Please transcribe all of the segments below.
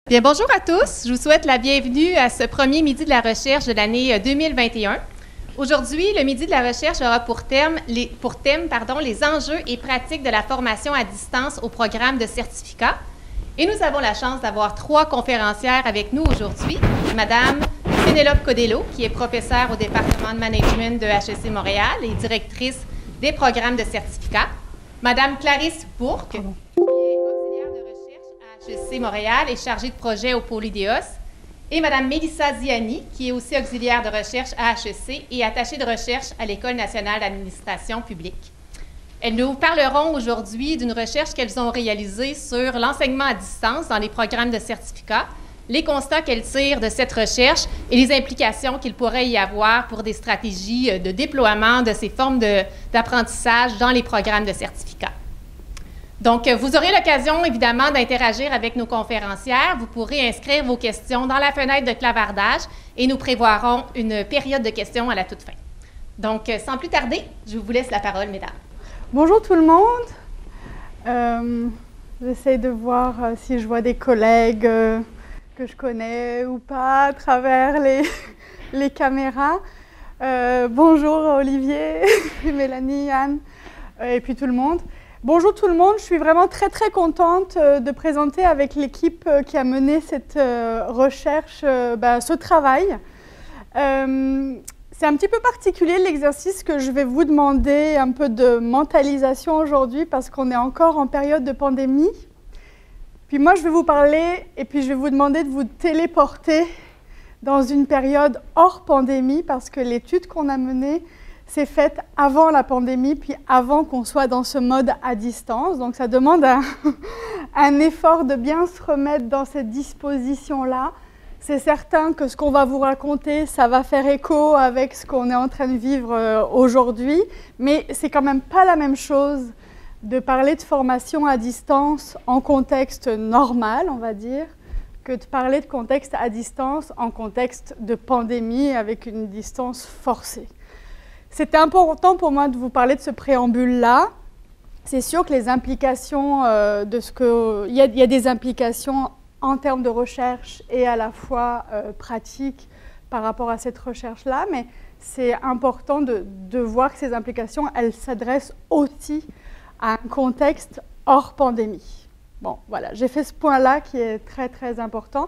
Bien, bonjour à tous. Je vous souhaite la bienvenue à ce premier Midi de la recherche de l'année 2021. Aujourd'hui, le Midi de la recherche aura pour thème les enjeux et pratiques de la formation à distance au programme de certificat. Et nous avons la chance d'avoir 3 conférencières avec nous aujourd'hui. Madame Pénélope Codello, qui est professeure au département de management de HEC Montréal et directrice des programmes de certificat. Madame Clarisse Bourque, qui est auxiliaire de recherche à HEC Montréal et chargée de projet au pôle IDEOS. Et Madame Mélissa Ziani, qui est aussi auxiliaire de recherche à HEC et attachée de recherche à l'École nationale d'administration publique. Elles nous parleront aujourd'hui d'une recherche qu'elles ont réalisée sur l'enseignement à distance dans les programmes de certificat, les constats qu'elles tirent de cette recherche et les implications qu'il pourrait y avoir pour des stratégies de déploiement de ces formes d'apprentissage dans les programmes de certificat. Donc, vous aurez l'occasion, évidemment, d'interagir avec nos conférencières. Vous pourrez inscrire vos questions dans la fenêtre de clavardage et nous prévoirons une période de questions à la toute fin. Donc, sans plus tarder, je vous laisse la parole, mesdames. Bonjour tout le monde. J'essaie de voir si je vois des collègues que je connais ou pas à travers les caméras. Bonjour Olivier, Mélanie, Anne et puis tout le monde. Bonjour tout le monde, je suis vraiment très contente de présenter avec l'équipe qui a mené cette recherche ce travail. C'est un petit peu particulier l'exercice que je vais vous demander, un peu de mentalisation aujourd'hui parce qu'on est encore en période de pandémie. Puis moi je vais vous parler et puis je vais vous demander de vous téléporter dans une période hors pandémie parce que l'étude qu'on a menée s'est faite avant la pandémie, puis avant qu'on soit dans ce mode à distance. Donc ça demande un effort de bien se remettre dans cette disposition-là. C'est certain que ce qu'on va vous raconter, ça va faire écho avec ce qu'on est en train de vivre aujourd'hui, mais c'est quand même pas la même chose de parler de formation à distance en contexte normal, on va dire, que de parler de contexte à distance en contexte de pandémie avec une distance forcée. C'était important pour moi de vous parler de ce préambule-là. C'est sûr que les implications il y a des implications en termes de recherche et à la fois pratique par rapport à cette recherche-là, mais c'est important de voir que ces implications, elles s'adressent aussi à un contexte hors pandémie. Bon, voilà, j'ai fait ce point-là qui est très important.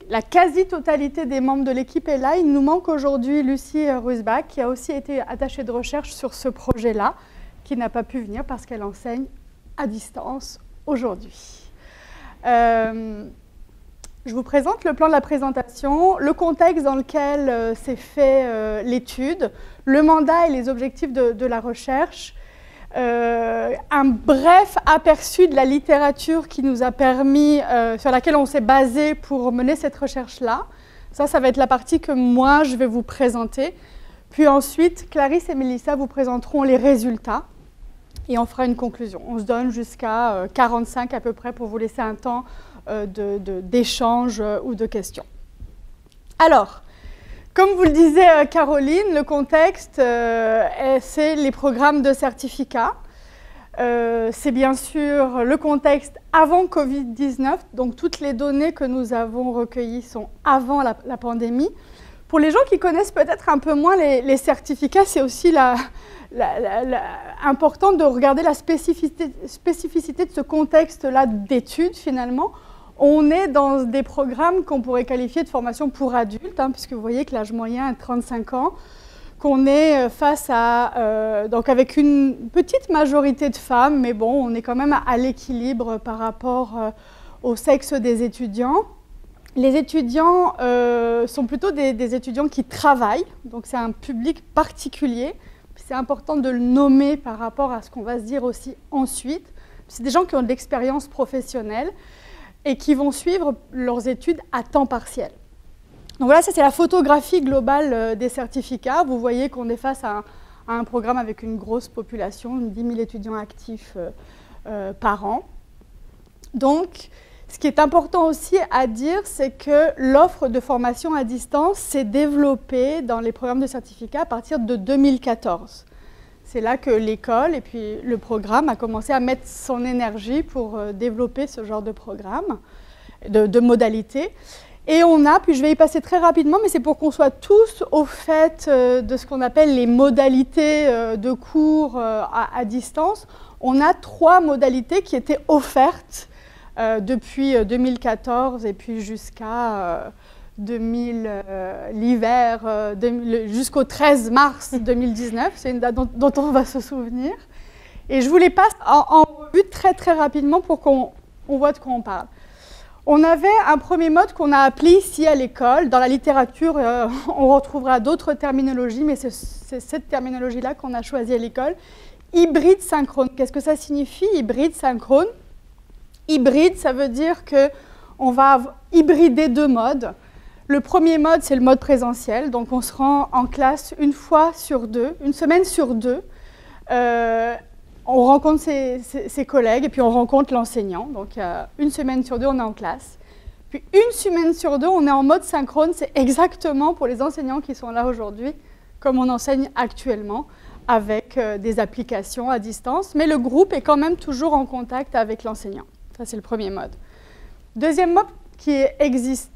La quasi-totalité des membres de l'équipe est là. Il nous manque aujourd'hui Lucie Rusbach, qui a aussi été attachée de recherche sur ce projet-là, qui n'a pas pu venir parce qu'elle enseigne à distance aujourd'hui. Je vous présente le plan de la présentation, le contexte dans lequel s'est fait l'étude, le mandat et les objectifs de la recherche, un bref aperçu de la littérature qui nous a permis, sur laquelle on s'est basé pour mener cette recherche-là. Ça va être la partie que moi, je vais vous présenter. Puis ensuite, Clarisse et Mélissa vous présenteront les résultats et on fera une conclusion. On se donne jusqu'à 45 à peu près pour vous laisser un temps d'échange ou de questions. Alors, comme vous le disait Caroline, le contexte, c'est les programmes de certificat. C'est bien sûr le contexte avant Covid-19, donc toutes les données que nous avons recueillies sont avant la pandémie. Pour les gens qui connaissent peut-être un peu moins les certificats, c'est aussi important de regarder la spécificité de ce contexte-là d'études finalement. On est dans des programmes qu'on pourrait qualifier de formation pour adultes, puisque vous voyez que l'âge moyen est 35 ans, qu'on est face à, donc avec une petite majorité de femmes, mais bon, on est quand même à l'équilibre par rapport au sexe des étudiants. Les étudiants sont plutôt des étudiants qui travaillent, donc c'est un public particulier. C'est important de le nommer par rapport à ce qu'on va se dire aussi ensuite. C'est des gens qui ont de l'expérience professionnelle et qui vont suivre leurs études à temps partiel. Donc voilà, ça c'est la photographie globale des certificats. Vous voyez qu'on est face à un programme avec une grosse population, 10 000 étudiants actifs par an. Donc, ce qui est important aussi à dire, c'est que l'offre de formation à distance s'est développée dans les programmes de certificat à partir de 2014. c'est là que l'école et puis le programme a commencé à mettre son énergie pour développer ce genre de programme, de modalités. Et puis je vais y passer très rapidement, mais c'est pour qu'on soit tous au fait de ce qu'on appelle les modalités de cours à distance. On a 3 modalités qui étaient offertes depuis 2014 et puis jusqu'à l'hiver, jusqu'au 13 mars 2019. C'est une date dont on va se souvenir. Et je vous les passe en revue très très rapidement pour qu'on voit de quoi on parle. On avait un premier mode qu'on a appelé ici à l'école. Dans la littérature, on retrouvera d'autres terminologies, mais c'est cette terminologie-là qu'on a choisie à l'école. Hybride synchrone. Qu'est-ce que ça signifie, hybride synchrone? Hybride, ça veut dire qu'on va hybrider 2 modes. Le premier mode, c'est le mode présentiel. Donc, on se rend en classe une fois sur 2, une semaine sur 2. On rencontre ses collègues et puis on rencontre l'enseignant. Donc, une semaine sur 2, on est en classe. Puis, une semaine sur 2, on est en mode synchrone. C'est exactement pour les enseignants qui sont là aujourd'hui, comme on enseigne actuellement, avec des applications à distance. Mais le groupe est quand même toujours en contact avec l'enseignant. Ça, c'est le premier mode. Deuxième mode qui existe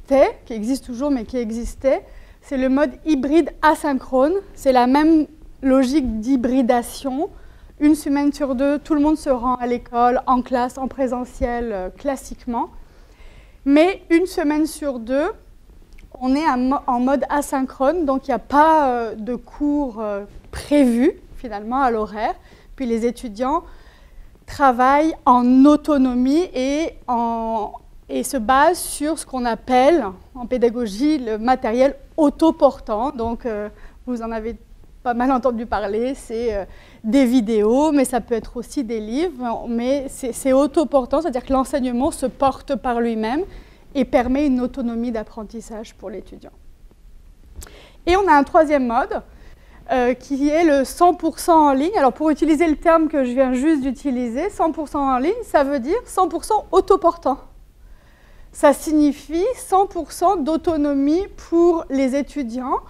toujours, mais qui existait, c'est le mode hybride asynchrone. C'est la même logique d'hybridation. Une semaine sur 2, tout le monde se rend à l'école, en classe, en présentiel, classiquement. Mais une semaine sur 2, on est en mode asynchrone, donc il n'y a pas de cours prévus, finalement, à l'horaire. Puis les étudiants travaillent en autonomie et se basent sur ce qu'on appelle, en pédagogie, le matériel autoportant. Donc, vous en avez pas mal entendu parler, c'est des vidéos, mais ça peut être aussi des livres, mais c'est autoportant, c'est-à-dire que l'enseignement se porte par lui-même et permet une autonomie d'apprentissage pour l'étudiant. Et on a un troisième mode qui est le 100% en ligne. Alors pour utiliser le terme que je viens juste d'utiliser, 100% en ligne, ça veut dire 100% autoportant. Ça signifie 100% d'autonomie pour les étudiants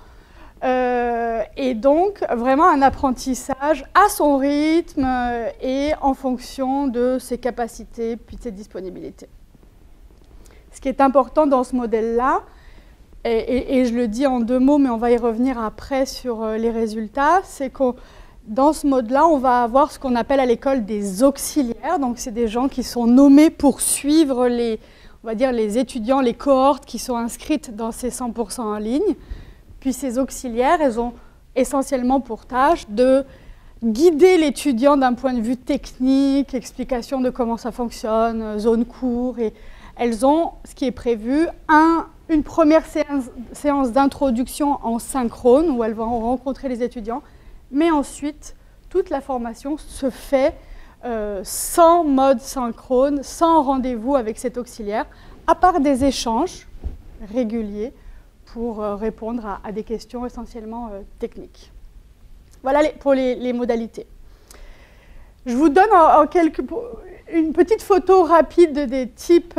et donc vraiment un apprentissage à son rythme et en fonction de ses capacités puis de ses disponibilités. Ce qui est important dans ce modèle-là, et je le dis en 2 mots, mais on va y revenir après sur les résultats, c'est que dans ce mode-là, on va avoir ce qu'on appelle à l'école des auxiliaires. Donc, c'est des gens qui sont nommés pour suivre on va dire les étudiants, les cohortes qui sont inscrites dans ces 100% en ligne. Puis ces auxiliaires, elles ont essentiellement pour tâche de guider l'étudiant d'un point de vue technique, explication de comment ça fonctionne, zone cours. Et elles ont, ce qui est prévu, une première séance d'introduction en synchrone où elles vont rencontrer les étudiants. Mais ensuite, toute la formation se fait sans mode synchrone, sans rendez-vous avec cet auxiliaire, à part des échanges réguliers pour répondre à des questions essentiellement techniques. Voilà pour les modalités. Je vous donne une petite photo rapide des types,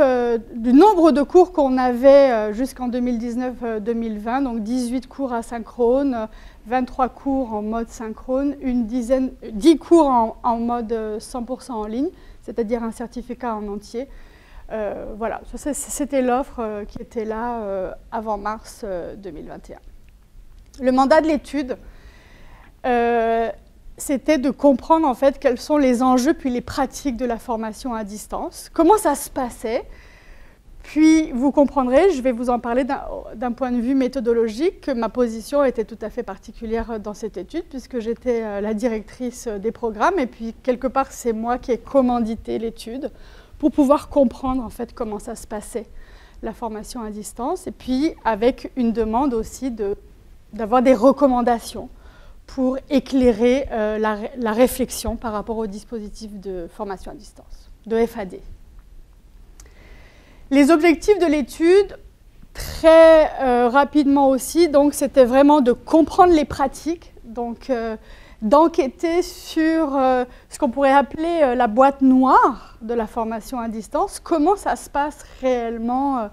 du nombre de cours qu'on avait jusqu'en 2019-2020, donc 18 cours asynchrone, 23 cours en mode synchrone, 10 cours en mode 100% en ligne, c'est-à-dire un certificat en entier. Voilà, c'était l'offre qui était là avant mars 2021. Le mandat de l'étude, c'était de comprendre en fait quels sont les enjeux puis les pratiques de la formation à distance, comment ça se passait. Puis vous comprendrez, je vais vous en parler d'un point de vue méthodologique, que ma position était tout à fait particulière dans cette étude, puisque j'étais la directrice des programmes, et puis quelque part c'est moi qui ai commandité l'étude pour pouvoir comprendre en fait comment ça se passait, la formation à distance, et puis avec une demande aussi d'avoir des recommandations pour éclairer la réflexion par rapport au dispositif de formation à distance, de FAD. Les objectifs de l'étude, très rapidement aussi, donc c'était vraiment de comprendre les pratiques, donc d'enquêter sur ce qu'on pourrait appeler la boîte noire de la formation à distance, comment ça se passe réellement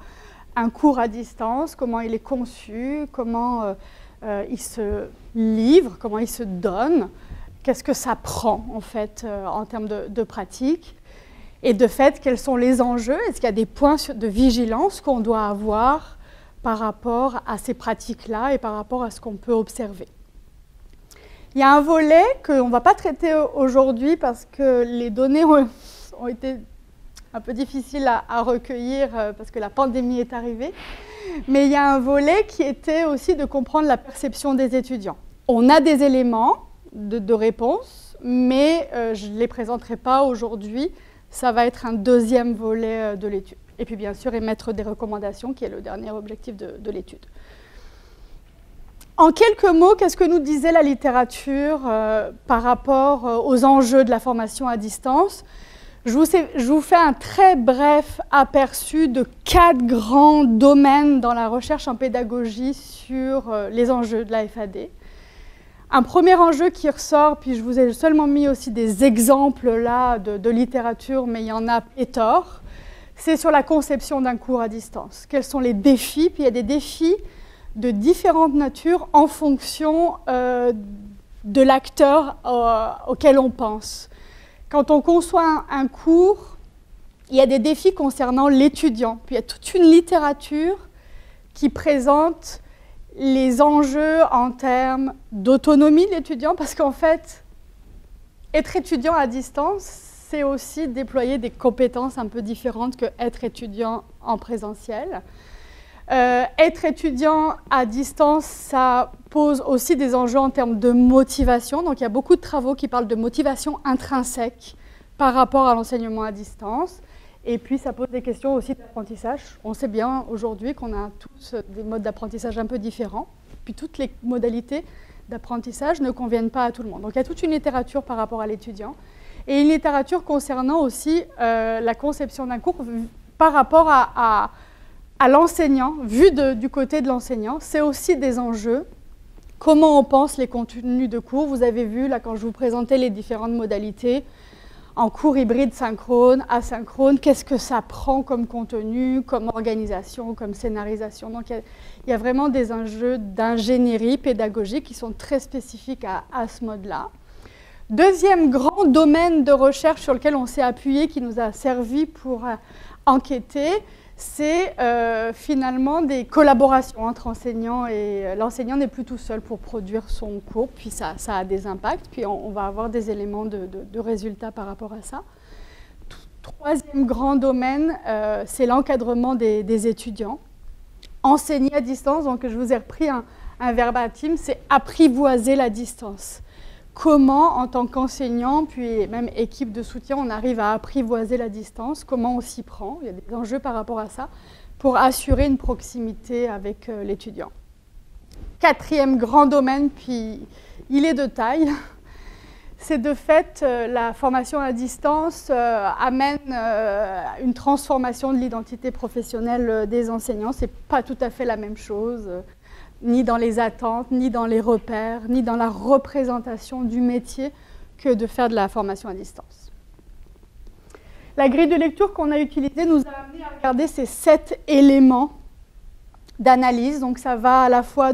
un cours à distance, comment il est conçu, comment il se livre, comment il se donne, qu'est-ce que ça prend en fait en termes de pratique, et de fait, quels sont les enjeux, est-ce qu'il y a des points de vigilance qu'on doit avoir par rapport à ces pratiques-là et par rapport à ce qu'on peut observer. Il y a un volet qu'on ne va pas traiter aujourd'hui parce que les données ont été un peu difficiles à recueillir parce que la pandémie est arrivée, mais il y a un volet qui était aussi de comprendre la perception des étudiants. On a des éléments de réponse, mais je ne les présenterai pas aujourd'hui. Ça va être un deuxième volet de l'étude. Et puis bien sûr, émettre des recommandations, qui est le dernier objectif de l'étude. En quelques mots, qu'est-ce que nous disait la littérature par rapport aux enjeux de la formation à distance ? Je vous fais un très bref aperçu de 4 grands domaines dans la recherche en pédagogie sur les enjeux de la FAD. Un premier enjeu qui ressort, puis je vous ai seulement mis aussi des exemples là de littérature, mais il y en a pléthore, c'est sur la conception d'un cours à distance. Quels sont les défis? Puis il y a des défis de différentes natures en fonction de l'acteur auquel on pense. Quand on conçoit un cours, il y a des défis concernant l'étudiant. Puis il y a toute une littérature qui présente les enjeux en termes d'autonomie de l'étudiant, parce qu'en fait, être étudiant à distance, c'est aussi déployer des compétences un peu différentes que être étudiant en présentiel. Être étudiant à distance, ça pose aussi des enjeux en termes de motivation. Donc il y a beaucoup de travaux qui parlent de motivation intrinsèque par rapport à l'enseignement à distance. Et puis, ça pose des questions aussi d'apprentissage. On sait bien aujourd'hui qu'on a tous des modes d'apprentissage un peu différents. Puis, toutes les modalités d'apprentissage ne conviennent pas à tout le monde. Donc, il y a toute une littérature par rapport à l'étudiant. Et une littérature concernant aussi la conception d'un cours par rapport à l'enseignant, vu du côté de l'enseignant. C'est aussi des enjeux. Comment on pense les contenus de cours. Vous avez vu, là, quand je vous présentais les différentes modalités, en cours hybride, synchrone, asynchrone, qu'est-ce que ça prend comme contenu, comme organisation, comme scénarisation. Donc il y a vraiment des enjeux d'ingénierie pédagogique qui sont très spécifiques à ce mode-là. Deuxième grand domaine de recherche sur lequel on s'est appuyé, qui nous a servi pour enquêter, c'est finalement des collaborations entre enseignants, et l'enseignant n'est plus tout seul pour produire son cours, puis ça a des impacts, puis on va avoir des éléments de résultats par rapport à ça. Troisième grand domaine, c'est l'encadrement des étudiants. Enseigner à distance, donc je vous ai repris un verbatim, c'est apprivoiser la distance. Comment, en tant qu'enseignant, puis même équipe de soutien, on arrive à apprivoiser la distance, comment on s'y prend, il y a des enjeux par rapport à ça, pour assurer une proximité avec l'étudiant. Quatrième grand domaine, puis il est de taille, c'est de fait la formation à distance amène une transformation de l'identité professionnelle des enseignants, c'est pas tout à fait la même chose. Ni dans les attentes, ni dans les repères, ni dans la représentation du métier que de faire de la formation à distance. La grille de lecture qu'on a utilisée nous a amené à regarder ces 7 éléments d'analyse. Donc ça va à la fois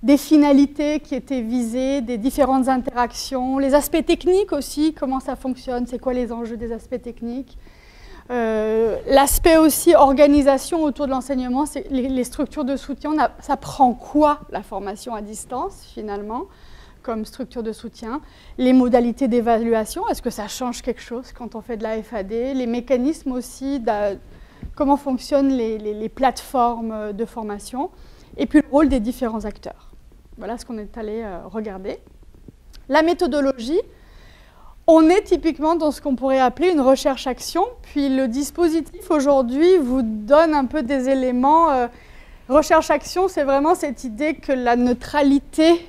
des finalités qui étaient visées, des différentes interactions, les aspects techniques aussi, comment ça fonctionne, c'est quoi les enjeux des aspects techniques. L'aspect aussi organisation autour de l'enseignement, c'est les structures de soutien, ça prend quoi la formation à distance finalement comme structure de soutien, les modalités d'évaluation, est-ce que ça change quelque chose quand on fait de la FAD, les mécanismes aussi, comment fonctionnent les plateformes de formation, et puis le rôle des différents acteurs. Voilà ce qu'on est allé regarder. La méthodologie, on est typiquement dans ce qu'on pourrait appeler une recherche-action, puis le dispositif aujourd'hui vous donne un peu des éléments. Recherche-action, c'est vraiment cette idée que la neutralité,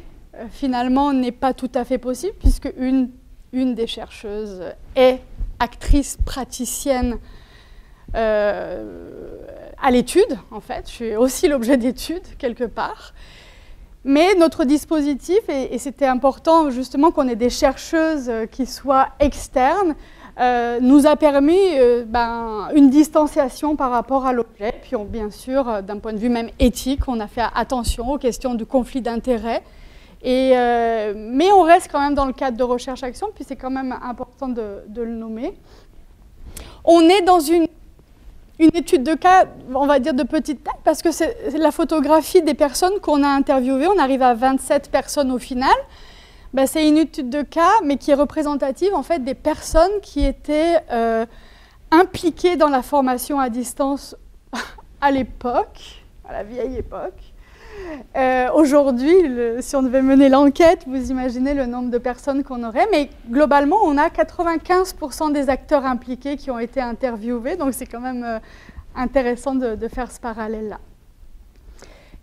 finalement, n'est pas tout à fait possible, puisque une des chercheuses est actrice praticienne à l'étude, en fait. Je suis aussi l'objet d'études, quelque part. Mais notre dispositif, et c'était important justement qu'on ait des chercheuses qui soient externes, nous a permis une distanciation par rapport à l'objet. Puis bien sûr, d'un point de vue même éthique, on a fait attention aux questions de conflit d'intérêts Mais on reste quand même dans le cadre de recherche-action, puis c'est quand même important de le nommer. On est dans une étude de cas, on va dire de petite taille, parce que c'est la photographie des personnes qu'on a interviewées. On arrive à 27 personnes au final. Ben, c'est une étude de cas, mais qui est représentative en fait des personnes qui étaient impliquées dans la formation à distance à l'époque, à la vieille époque. Aujourd'hui, si on devait mener l'enquête, vous imaginez le nombre de personnes qu'on aurait, mais globalement, on a 95% des acteurs impliqués qui ont été interviewés, donc c'est quand même intéressant de faire ce parallèle-là.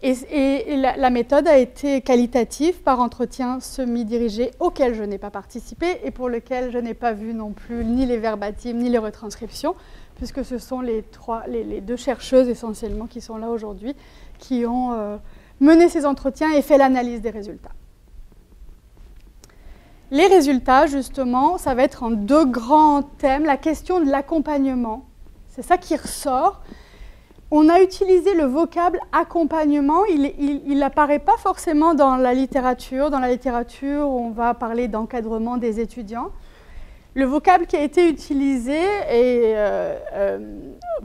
Et la méthode a été qualitative par entretien semi-dirigé auquel je n'ai pas participé et pour lequel je n'ai pas vu non plus ni les verbatims ni les retranscriptions, puisque ce sont les deux chercheuses essentiellement qui sont là aujourd'hui, qui ont mené ces entretiens et fait l'analyse des résultats. Les résultats, justement, ça va être en deux grands thèmes. La question de l'accompagnement, c'est ça qui ressort. On a utilisé le vocable accompagnement, il n'apparaît pas forcément dans la littérature. Dans la littérature, on va parler d'encadrement des étudiants. Le vocable qui a été utilisé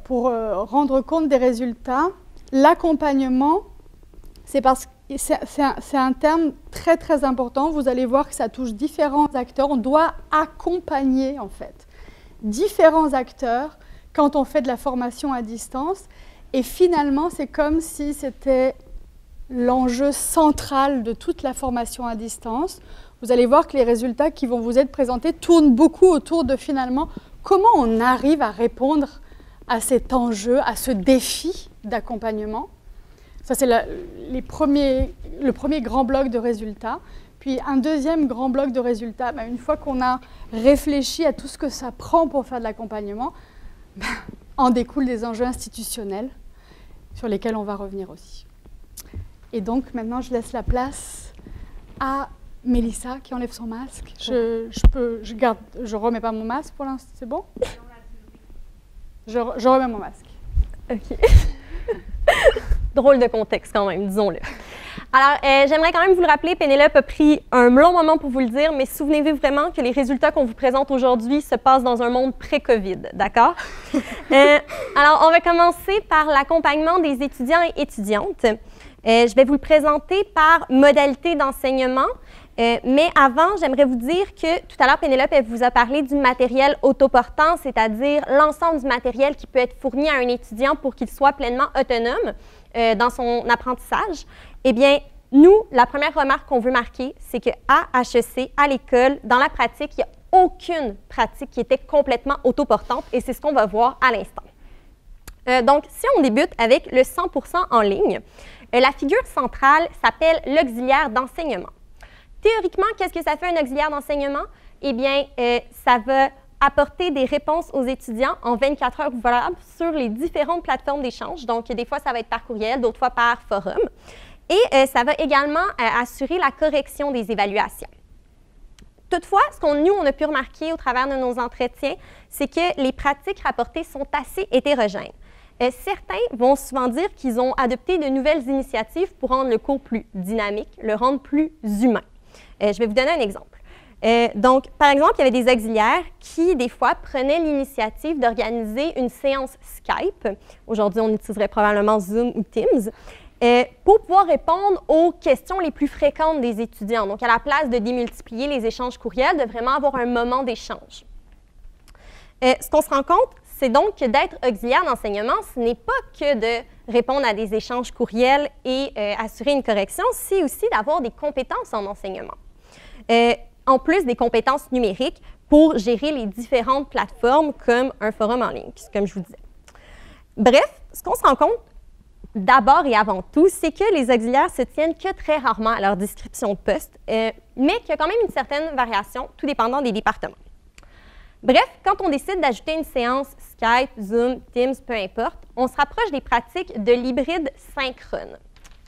pour rendre compte des résultats, l'accompagnement, c'est parce que c'est un terme très très important. Vous allez voir que ça touche différents acteurs. On doit accompagner en fait différents acteurs quand on fait de la formation à distance. Et finalement, c'est comme si c'était l'enjeu central de toute la formation à distance. Vous allez voir que les résultats qui vont vous être présentés tournent beaucoup autour de finalement comment on arrive à répondre à cet enjeu, à ce défi d'accompagnement. Ça, c'est le premier grand bloc de résultats. Puis un deuxième grand bloc de résultats, une fois qu'on a réfléchi à tout ce que ça prend pour faire de l'accompagnement, en découlent des enjeux institutionnels sur lesquels on va revenir aussi. Et donc, maintenant, je laisse la place à Mélissa qui enlève son masque. Je remets pas mon masque pour l'instant, c'est bon? Je remets mon masque. OK. Drôle de contexte quand même, disons-le. Alors, j'aimerais quand même vous le rappeler, Pénélope a pris un long moment pour vous le dire, mais souvenez-vous vraiment que les résultats qu'on vous présente aujourd'hui se passent dans un monde pré-COVID, d'accord? Alors, on va commencer par l'accompagnement des étudiants et étudiantes. Je vais vous le présenter par modalité d'enseignement, mais avant, j'aimerais vous dire que tout à l'heure, Pénélope, elle vous a parlé du matériel autoportant, c'est-à-dire l'ensemble du matériel qui peut être fourni à un étudiant pour qu'il soit pleinement autonome dans son apprentissage. Eh bien, nous, la première remarque qu'on veut marquer, c'est qu'à HEC, à l'école, dans la pratique, il n'y a aucune pratique qui était complètement autoportante et c'est ce qu'on va voir à l'instant. Donc, si on débute avec le 100% en ligne, la figure centrale s'appelle l'auxiliaire d'enseignement. Théoriquement, qu'est-ce que ça fait un auxiliaire d'enseignement? Eh bien, ça va apporter des réponses aux étudiants en 24 heures ouvrables sur les différentes plateformes d'échange. Donc, des fois, ça va être par courriel, d'autres fois par forum. Et ça va également assurer la correction des évaluations. Toutefois, ce qu'on a pu remarquer au travers de nos entretiens, c'est que les pratiques rapportées sont assez hétérogènes. Certains vont souvent dire qu'ils ont adopté de nouvelles initiatives pour rendre le cours plus dynamique, le rendre plus humain. Je vais vous donner un exemple. Donc, par exemple, il y avait des auxiliaires qui, des fois, prenaient l'initiative d'organiser une séance Skype. Aujourd'hui, on utiliserait probablement Zoom ou Teams. Pour pouvoir répondre aux questions les plus fréquentes des étudiants. Donc, à la place de démultiplier les échanges courriels, de vraiment avoir un moment d'échange. Ce qu'on se rend compte, c'est donc que d'être auxiliaire d'enseignement, ce n'est pas que de répondre à des échanges courriels et assurer une correction, c'est aussi d'avoir des compétences en enseignement. En plus des compétences numériques pour gérer les différentes plateformes comme un forum en ligne, comme je vous disais. Bref, ce qu'on se rend compte, d'abord et avant tout, c'est que les auxiliaires se tiennent que très rarement à leur description de poste, mais qu'il y a quand même une certaine variation, tout dépendant des départements. Bref, quand on décide d'ajouter une séance Skype, Zoom, Teams, peu importe, on se rapproche des pratiques de l'hybride synchrone.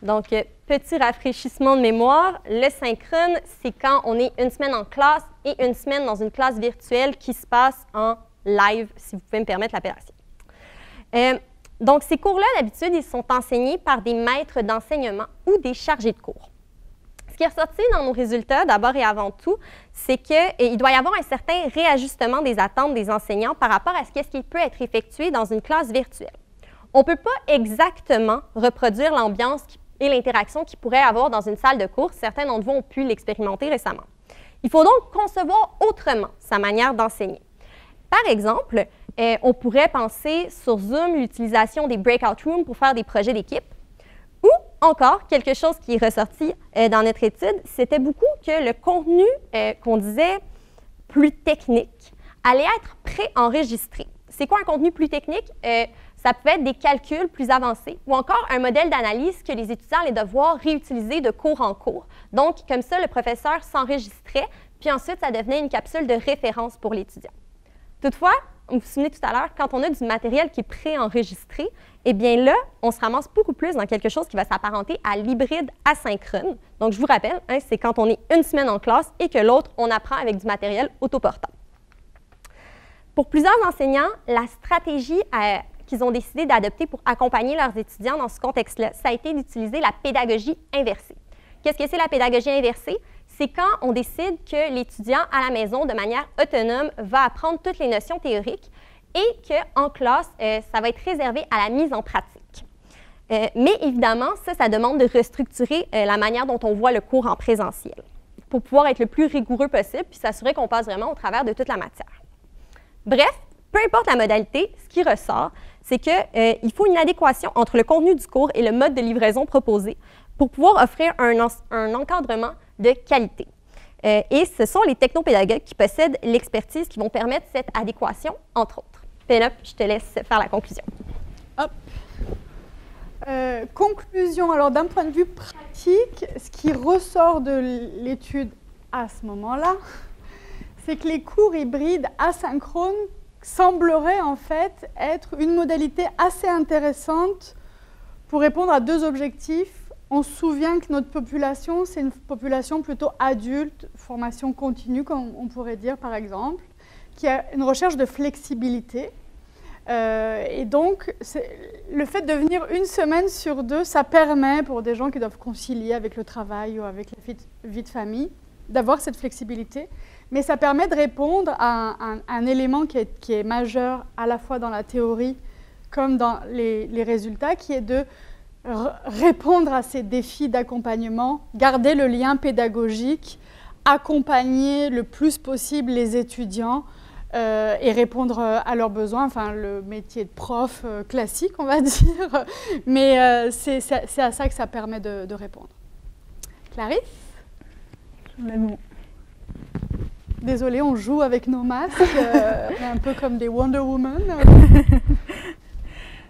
Donc, petit rafraîchissement de mémoire, le synchrone, c'est quand on est une semaine en classe et une semaine dans une classe virtuelle qui se passe en live, si vous pouvez me permettre l'appellation. Donc, ces cours-là, d'habitude, ils sont enseignés par des maîtres d'enseignement ou des chargés de cours. Ce qui est ressorti dans nos résultats, d'abord et avant tout, c'est qu'il doit y avoir un certain réajustement des attentes des enseignants par rapport à ce qui peut être effectué dans une classe virtuelle. On ne peut pas exactement reproduire l'ambiance et l'interaction qu'il pourrait avoir dans une salle de cours. Certains d'entre vous ont pu l'expérimenter récemment. Il faut donc concevoir autrement sa manière d'enseigner. Par exemple, on pourrait penser sur Zoom l'utilisation des breakout rooms pour faire des projets d'équipe. Ou encore, quelque chose qui est ressorti dans notre étude, c'était beaucoup que le contenu qu'on disait plus technique allait être préenregistré. C'est quoi un contenu plus technique? Ça peut être des calculs plus avancés ou encore un modèle d'analyse que les étudiants allaient devoir réutiliser de cours en cours. Donc, comme ça, le professeur s'enregistrait, puis ensuite, ça devenait une capsule de référence pour l'étudiant. Toutefois, vous vous souvenez tout à l'heure, quand on a du matériel qui est préenregistré, eh bien là, on se ramasse beaucoup plus dans quelque chose qui va s'apparenter à l'hybride asynchrone. Donc, je vous rappelle, c'est quand on est une semaine en classe et que l'autre, on apprend avec du matériel autoportant. Pour plusieurs enseignants, la stratégie qu'ils ont décidé d'adopter pour accompagner leurs étudiants dans ce contexte-là, ça a été d'utiliser la pédagogie inversée. Qu'est-ce que c'est la pédagogie inversée? C'est quand on décide que l'étudiant à la maison, de manière autonome, va apprendre toutes les notions théoriques et qu'en classe, ça va être réservé à la mise en pratique. Mais évidemment, ça demande de restructurer la manière dont on voit le cours en présentiel pour pouvoir être le plus rigoureux possible puis s'assurer qu'on passe vraiment au travers de toute la matière. Bref, peu importe la modalité, ce qui ressort, c'est qu'il faut une adéquation entre le contenu du cours et le mode de livraison proposé pour pouvoir offrir un encadrement de qualité. Et ce sont les technopédagogues qui possèdent l'expertise qui vont permettre cette adéquation, entre autres. Pénélope, je te laisse faire la conclusion. Hop. Conclusion, alors d'un point de vue pratique, ce qui ressort de l'étude à ce moment-là, c'est que les cours hybrides asynchrones sembleraient en fait être une modalité assez intéressante pour répondre à deux objectifs. On se souvient que notre population, c'est une population plutôt adulte, formation continue, comme on pourrait dire par exemple, qui a une recherche de flexibilité. Et donc, le fait de venir une semaine sur deux, ça permet pour des gens qui doivent concilier avec le travail ou avec la vie de famille, d'avoir cette flexibilité. Mais ça permet de répondre à un élément qui est majeur à la fois dans la théorie comme dans les résultats, qui est de répondre à ces défis d'accompagnement, garder le lien pédagogique, accompagner le plus possible les étudiants et répondre à leurs besoins, enfin le métier de prof classique, on va dire, mais c'est à ça que ça permet de répondre. Clarisse? Désolée, on joue avec nos masques, un peu comme des Wonder Woman.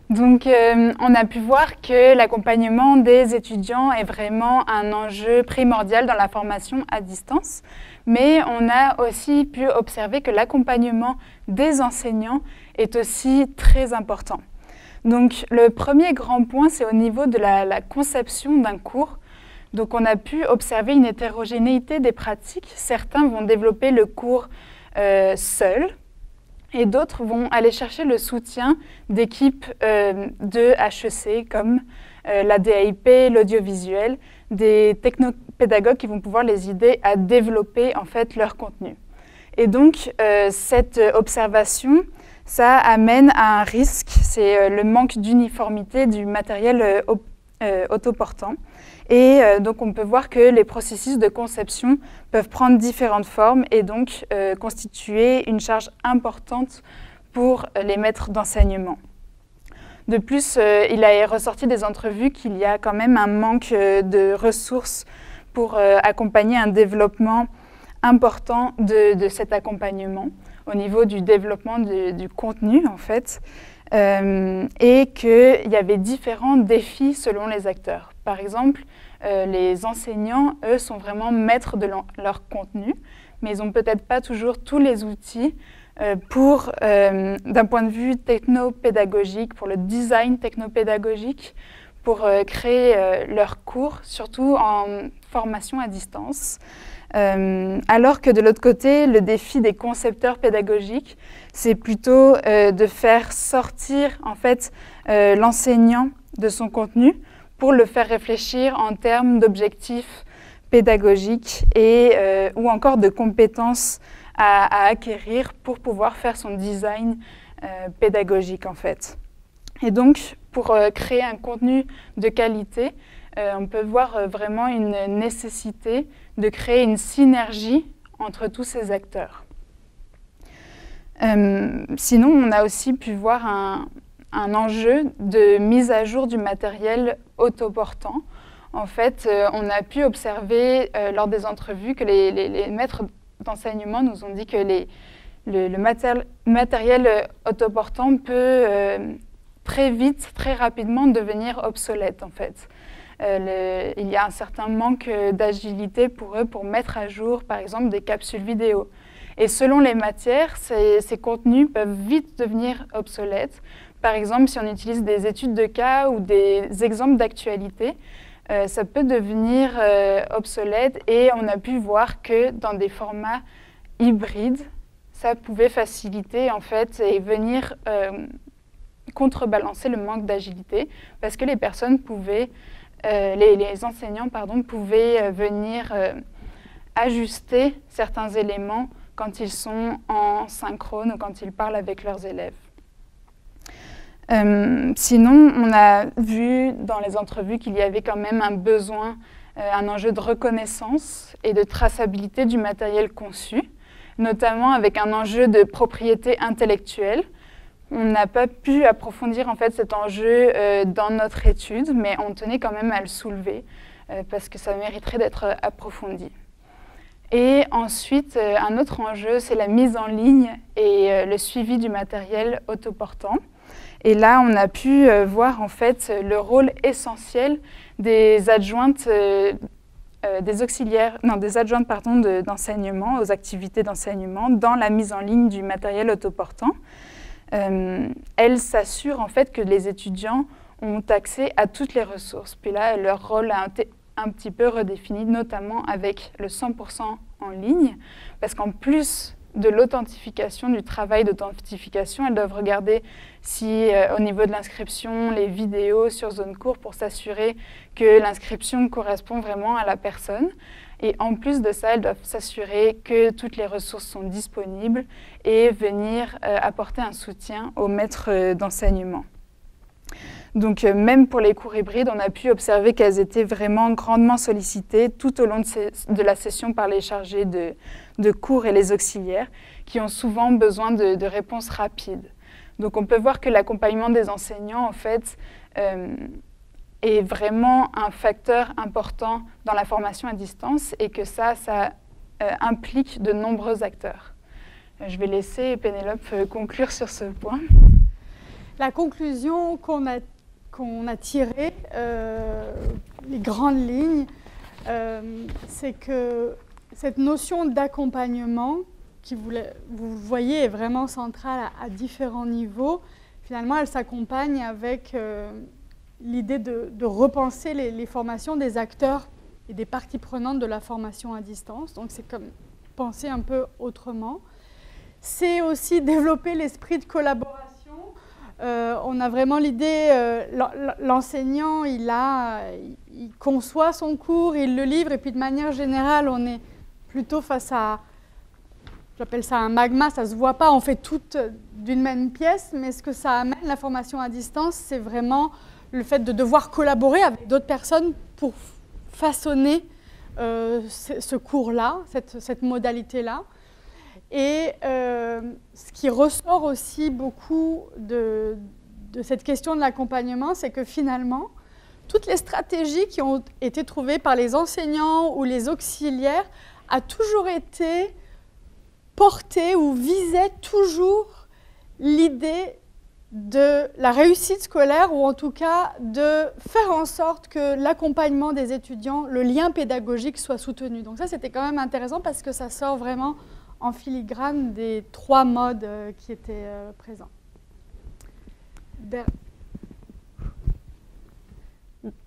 Donc, on a pu voir que l'accompagnement des étudiants est vraiment un enjeu primordial dans la formation à distance, mais on a aussi pu observer que l'accompagnement des enseignants est aussi très important. Donc, le premier grand point, c'est au niveau de la conception d'un cours. Donc, on a pu observer une hétérogénéité des pratiques. Certains vont développer le cours seuls, et d'autres vont aller chercher le soutien d'équipes de HEC comme la DAIP, l'audiovisuel, des technopédagogues qui vont pouvoir les aider à développer en fait leur contenu. Et donc cette observation, ça amène à un risque, c'est le manque d'uniformité du matériel autoportant. Et donc on peut voir que les processus de conception peuvent prendre différentes formes et donc constituer une charge importante pour les maîtres d'enseignement. De plus, il a ressorti des entrevues qu'il y a quand même un manque de ressources pour accompagner un développement important de cet accompagnement au niveau du développement du contenu en fait. Et qu'il y avait différents défis selon les acteurs. Par exemple, les enseignants, eux, sont vraiment maîtres de leur contenu, mais ils n'ont peut-être pas toujours tous les outils pour, d'un point de vue technopédagogique, pour le design technopédagogique, pour créer leurs cours, surtout en formation à distance. Alors que de l'autre côté, le défi des concepteurs pédagogiques, c'est plutôt de faire sortir en fait, l'enseignant de son contenu pour le faire réfléchir en termes d'objectifs pédagogiques ou encore de compétences à acquérir pour pouvoir faire son design pédagogique en fait. Et donc, pour créer un contenu de qualité, on peut voir vraiment une nécessité de créer une synergie entre tous ces acteurs. Sinon, on a aussi pu voir un enjeu de mise à jour du matériel autoportant. En fait, on a pu observer lors des entrevues que les maîtres d'enseignement nous ont dit que le matériel autoportant peut très vite, très rapidement devenir obsolète en fait. Il y a un certain manque d'agilité pour eux pour mettre à jour par exemple des capsules vidéo. Et selon les matières, ces contenus peuvent vite devenir obsolètes. Par exemple, si on utilise des études de cas ou des exemples d'actualité, ça peut devenir obsolète et on a pu voir que dans des formats hybrides, ça pouvait faciliter en fait et venir contrebalancer le manque d'agilité parce que les personnes pouvaient, les enseignants pouvaient venir ajuster certains éléments quand ils sont en synchrone ou quand ils parlent avec leurs élèves. Sinon, on a vu dans les entrevues qu'il y avait quand même un besoin, un enjeu de reconnaissance et de traçabilité du matériel conçu, notamment avec un enjeu de propriété intellectuelle. On n'a pas pu approfondir en fait cet enjeu dans notre étude, mais on tenait quand même à le soulever parce que ça mériterait d'être approfondi. Et ensuite, un autre enjeu, c'est la mise en ligne et le suivi du matériel autoportant. Et là, on a pu voir en fait le rôle essentiel des adjointes, des adjointes d'enseignement, aux activités d'enseignement dans la mise en ligne du matériel autoportant. Elles s'assurent en fait que les étudiants ont accès à toutes les ressources. Puis là, leur rôle a un petit peu redéfini, notamment avec le 100% en ligne, parce qu'en plus de l'authentification, du travail d'authentification, elles doivent regarder si au niveau de l'inscription, les vidéos sur Zone Cours pour s'assurer que l'inscription correspond vraiment à la personne. Et en plus de ça, elles doivent s'assurer que toutes les ressources sont disponibles et venir apporter un soutien aux maîtres d'enseignement. Donc même pour les cours hybrides, on a pu observer qu'elles étaient vraiment grandement sollicitées tout au long de la session par les chargés de cours et les auxiliaires qui ont souvent besoin de réponses rapides. Donc on peut voir que l'accompagnement des enseignants en fait est vraiment un facteur important dans la formation à distance et que ça implique de nombreux acteurs. Je vais laisser Pénélope conclure sur ce point. La conclusion qu'on a tirée, les grandes lignes, c'est que cette notion d'accompagnement, qui vous voyez est vraiment centrale à différents niveaux, finalement elle s'accompagne avec l'idée de repenser les formations des acteurs et des parties prenantes de la formation à distance. Donc c'est comme penser un peu autrement. C'est aussi développer l'esprit de collaboration. On a vraiment l'idée, l'enseignant, il conçoit son cours, il le livre, et puis de manière générale, on est plutôt face à, j'appelle ça un magma, ça ne se voit pas, on fait tout d'une même pièce, mais ce que ça amène, la formation à distance, c'est vraiment le fait de devoir collaborer avec d'autres personnes pour façonner ce cours-là, cette modalité-là. Et ce qui ressort aussi beaucoup de cette question de l'accompagnement, c'est que finalement, toutes les stratégies qui ont été trouvées par les enseignants ou les auxiliaires a toujours été portée ou visait toujours l'idée de la réussite scolaire, ou en tout cas de faire en sorte que l'accompagnement des étudiants, le lien pédagogique soit soutenu. Donc ça, c'était quand même intéressant parce que ça sort vraiment en filigrane des 3 modes qui étaient présents.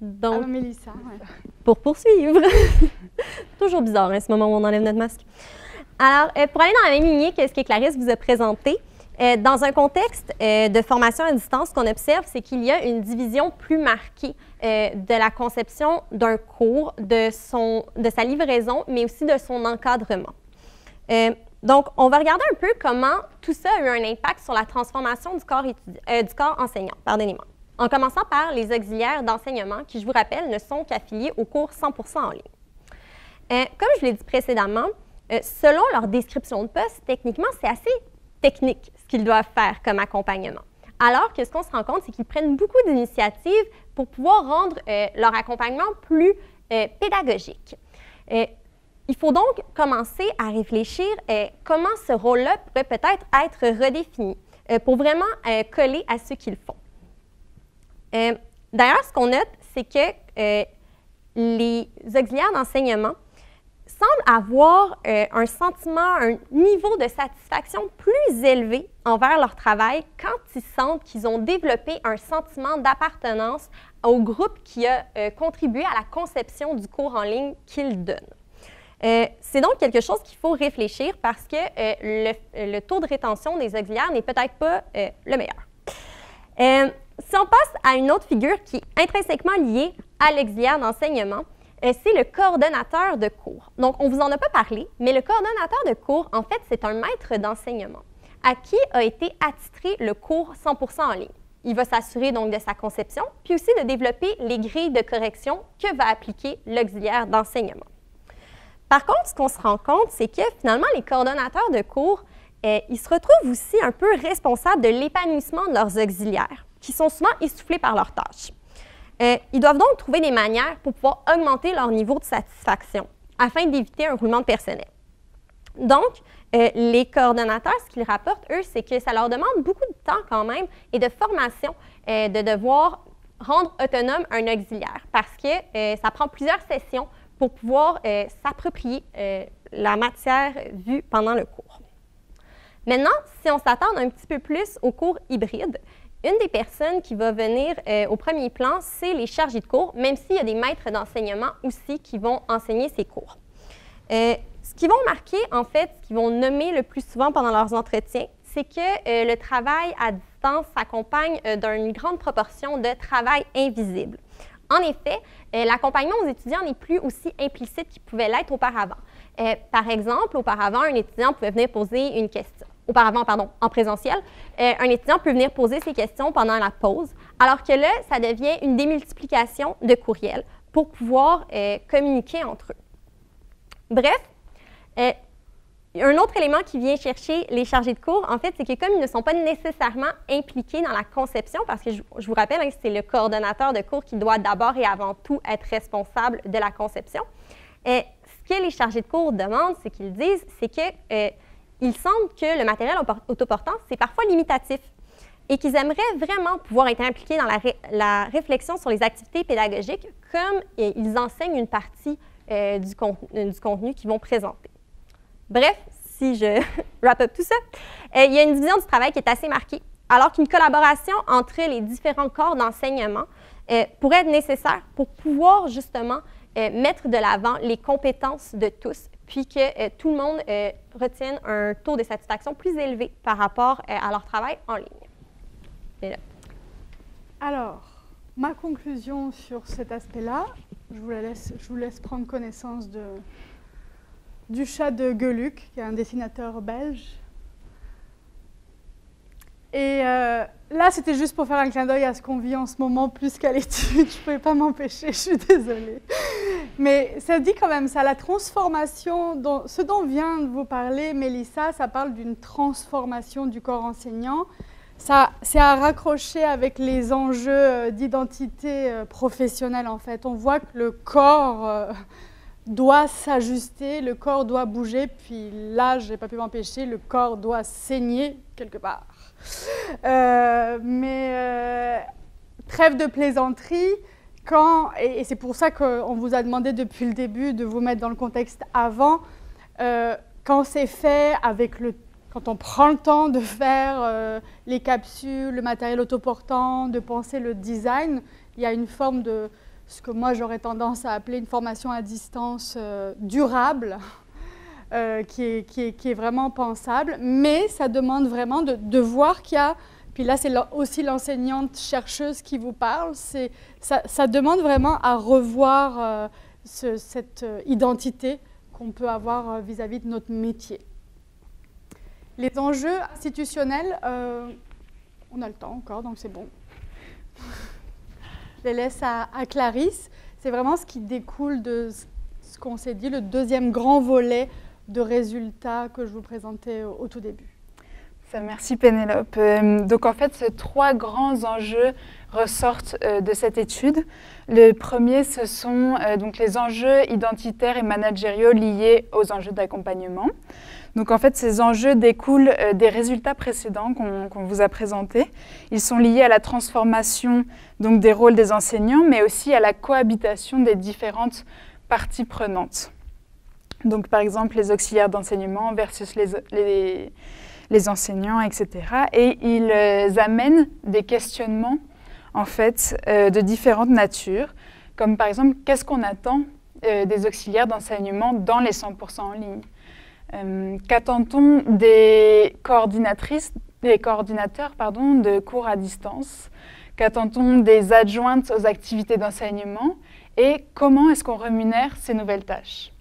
Donc, Mélissa, ouais. Pour poursuivre, toujours bizarre hein, ce moment où on enlève notre masque. Alors, pour aller dans la même lignée que ce que Clarisse vous a présenté, Dans un contexte de formation à distance, ce qu'on observe, c'est qu'il y a une division plus marquée de la conception d'un cours, de sa livraison, mais aussi de son encadrement. Donc, on va regarder un peu comment tout ça a eu un impact sur la transformation du corps enseignant, pardonnez-moi. En commençant par les auxiliaires d'enseignement, qui, je vous rappelle, ne sont qu'affiliés au cours 100% en ligne. Comme je l'ai dit précédemment, selon leur description de poste, techniquement, c'est assez technique ce qu'ils doivent faire comme accompagnement. Alors que ce qu'on se rend compte, c'est qu'ils prennent beaucoup d'initiatives pour pouvoir rendre leur accompagnement plus pédagogique. Il faut donc commencer à réfléchir comment ce rôle-là pourrait peut-être être redéfini pour vraiment coller à ce qu'ils font. D'ailleurs, ce qu'on note, c'est que les auxiliaires d'enseignement semblent avoir un sentiment, un niveau de satisfaction plus élevé envers leur travail quand ils sentent qu'ils ont développé un sentiment d'appartenance au groupe qui a contribué à la conception du cours en ligne qu'ils donnent. C'est donc quelque chose qu'il faut réfléchir parce que le taux de rétention des auxiliaires n'est peut-être pas le meilleur. Si on passe à une autre figure qui est intrinsèquement liée à l'auxiliaire d'enseignement, c'est le coordonnateur de cours. Donc, on ne vous en a pas parlé, mais le coordonnateur de cours, en fait, c'est un maître d'enseignement à qui a été attitré le cours 100% en ligne. Il va s'assurer donc de sa conception, puis aussi de développer les grilles de correction que va appliquer l'auxiliaire d'enseignement. Par contre, ce qu'on se rend compte, c'est que finalement, les coordonnateurs de cours, ils se retrouvent aussi un peu responsables de l'épanouissement de leurs auxiliaires, qui sont souvent essoufflés par leurs tâches. Ils doivent donc trouver des manières pour pouvoir augmenter leur niveau de satisfaction afin d'éviter un roulement de personnel. Donc, les coordonnateurs, ce qu'ils rapportent, eux, c'est que ça leur demande beaucoup de temps quand même et de formation de devoir rendre autonome un auxiliaire parce que ça prend plusieurs sessions pour pouvoir s'approprier la matière vue pendant le cours. Maintenant, si on s'attarde un petit peu plus au cours hybride, une des personnes qui va venir au premier plan, c'est les chargés de cours, même s'il y a des maîtres d'enseignement aussi qui vont enseigner ces cours. Ce qu'ils vont marquer, en fait, ce qu'ils vont nommer le plus souvent pendant leurs entretiens, c'est que le travail à distance s'accompagne d'une grande proportion de travail invisible. En effet, l'accompagnement aux étudiants n'est plus aussi implicite qu'il pouvait l'être auparavant. Par exemple, auparavant, un étudiant pouvait venir poser une question. Auparavant, pardon, en présentiel, un étudiant peut venir poser ses questions pendant la pause, alors que là, ça devient une démultiplication de courriels pour pouvoir communiquer entre eux. Bref, un autre élément qui vient chercher les chargés de cours, en fait, c'est que comme ils ne sont pas nécessairement impliqués dans la conception, parce que je vous rappelle, c'est le coordonnateur de cours qui doit d'abord et avant tout être responsable de la conception, ce que les chargés de cours demandent, c'est qu'ils disent, c'est que il semble que le matériel autoportant, c'est parfois limitatif et qu'ils aimeraient vraiment pouvoir être impliqués dans la réflexion sur les activités pédagogiques comme ils enseignent une partie du contenu qu'ils vont présenter. Bref, si je wrap up tout ça, il y a une division du travail qui est assez marquée, alors qu'une collaboration entre les différents corps d'enseignement pourrait être nécessaire pour pouvoir justement mettre de l'avant les compétences de tous, puis que tout le monde retienne un taux de satisfaction plus élevé par rapport à leur travail en ligne. Alors, ma conclusion sur cet aspect-là, je vous laisse prendre connaissance du chat de Geluc, qui est un dessinateur belge. Et là, c'était juste pour faire un clin d'œil à ce qu'on vit en ce moment, plus qu'à l'étude. Je ne pouvais pas m'empêcher, je suis désolée. Mais ça dit quand même ça, la transformation, ce dont vient de vous parler Mélissa, ça parle d'une transformation du corps enseignant. C'est à raccrocher avec les enjeux d'identité professionnelle, en fait. On voit que le corps doit s'ajuster, le corps doit bouger, puis là, je n'ai pas pu m'empêcher, le corps doit saigner quelque part. Trêve de plaisanterie, et c'est pour ça qu'on vous a demandé depuis le début de vous mettre dans le contexte avant, quand c'est fait quand on prend le temps de faire les capsules, le matériel autoportant, de penser le design, il y a une forme de ce que moi j'aurais tendance à appeler une formation à distance durable, qui est vraiment pensable, mais ça demande vraiment de voir qu'il y a, puis là c'est aussi l'enseignante chercheuse qui vous parle, ça demande vraiment à revoir cette identité qu'on peut avoir vis-à-vis de notre métier. Les enjeux institutionnels, on a le temps encore, donc c'est bon. Je les laisse à Clarisse. C'est vraiment ce qui découle de ce qu'on s'est dit, le deuxième grand volet de résultats que je vous présentais au tout début. Merci Pénélope. Donc en fait, ces 3 grands enjeux ressortent de cette étude. Le premier, ce sont donc les enjeux identitaires et managériaux liés aux enjeux d'accompagnement. Donc en fait, ces enjeux découlent des résultats précédents qu'on vous a présentés. Ils sont liés à la transformation donc, des rôles des enseignants, mais aussi à la cohabitation des différentes parties prenantes. Donc par exemple, les auxiliaires d'enseignement versus les enseignants, etc. Et ils amènent des questionnements en fait, de différentes natures, comme par exemple, qu'est-ce qu'on attend des auxiliaires d'enseignement dans les 100% en ligne? Qu'attend-on des coordinatrices, des coordinateurs de cours à distance? Qu'attend-on des adjointes aux activités d'enseignement? Et comment est-ce qu'on rémunère ces nouvelles tâches?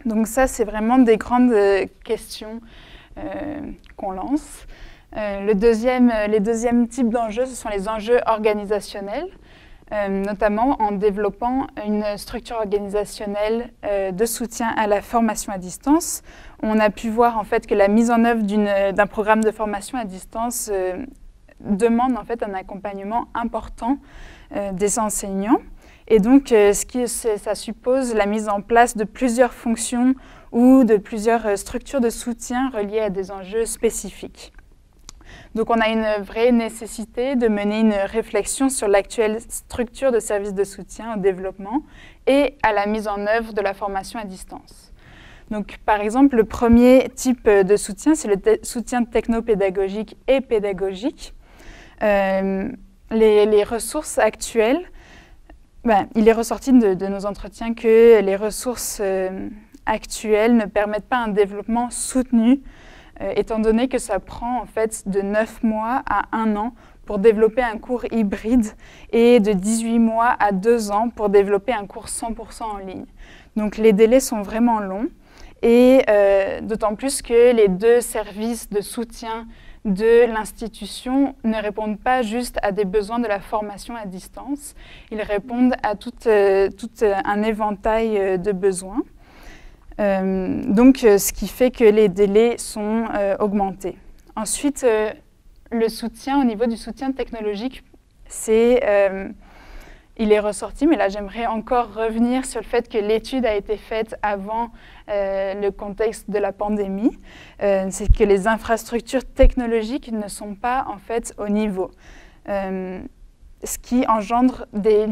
Donc ça, c'est vraiment des grandes questions qu'on lance. Les deuxièmes types d'enjeux, ce sont les enjeux organisationnels, notamment en développant une structure organisationnelle de soutien à la formation à distance. On a pu voir en fait que la mise en œuvre d'un programme de formation à distance demande en fait un accompagnement important des enseignants. Et donc, ça suppose la mise en place de plusieurs fonctions ou de plusieurs structures de soutien reliées à des enjeux spécifiques. Donc, on a une vraie nécessité de mener une réflexion sur l'actuelle structure de services de soutien au développement et à la mise en œuvre de la formation à distance. Donc, par exemple, le premier type de soutien, c'est le soutien technopédagogique et pédagogique. Les ressources actuelles, il est ressorti de nos entretiens que les ressources actuelles ne permettent pas un développement soutenu, étant donné que ça prend en fait de 9 mois à 1 an pour développer un cours hybride et de 18 mois à 2 ans pour développer un cours 100% en ligne. Donc les délais sont vraiment longs et d'autant plus que les 2 services de soutien de l'institution ne répondent pas juste à des besoins de la formation à distance, ils répondent à tout un éventail de besoins. Donc, ce qui fait que les délais sont augmentés. Ensuite, le soutien, au niveau du soutien technologique, il est ressorti, mais là j'aimerais encore revenir sur le fait que l'étude a été faite avant le contexte de la pandémie. C'est que les infrastructures technologiques ne sont pas en fait au niveau, ce qui engendre des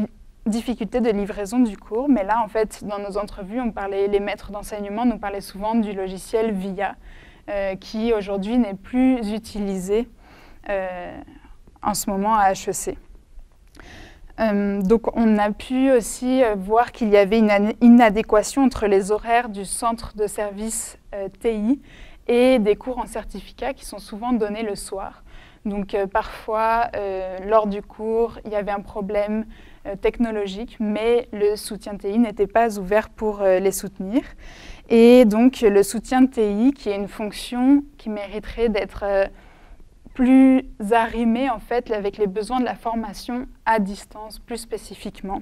difficultés de livraison du cours. Mais là en fait dans nos entrevues, les maîtres d'enseignement nous parlaient souvent du logiciel VIA qui aujourd'hui n'est plus utilisé en ce moment à HEC. Donc on a pu aussi voir qu'il y avait une inadéquation entre les horaires du centre de service TI et des cours en certificat qui sont souvent donnés le soir. Donc parfois, lors du cours, il y avait un problème technologique, mais le soutien TI n'était pas ouvert pour les soutenir. Et donc le soutien TI, qui est une fonction qui mériterait d'être plus arrimé en fait avec les besoins de la formation à distance plus spécifiquement.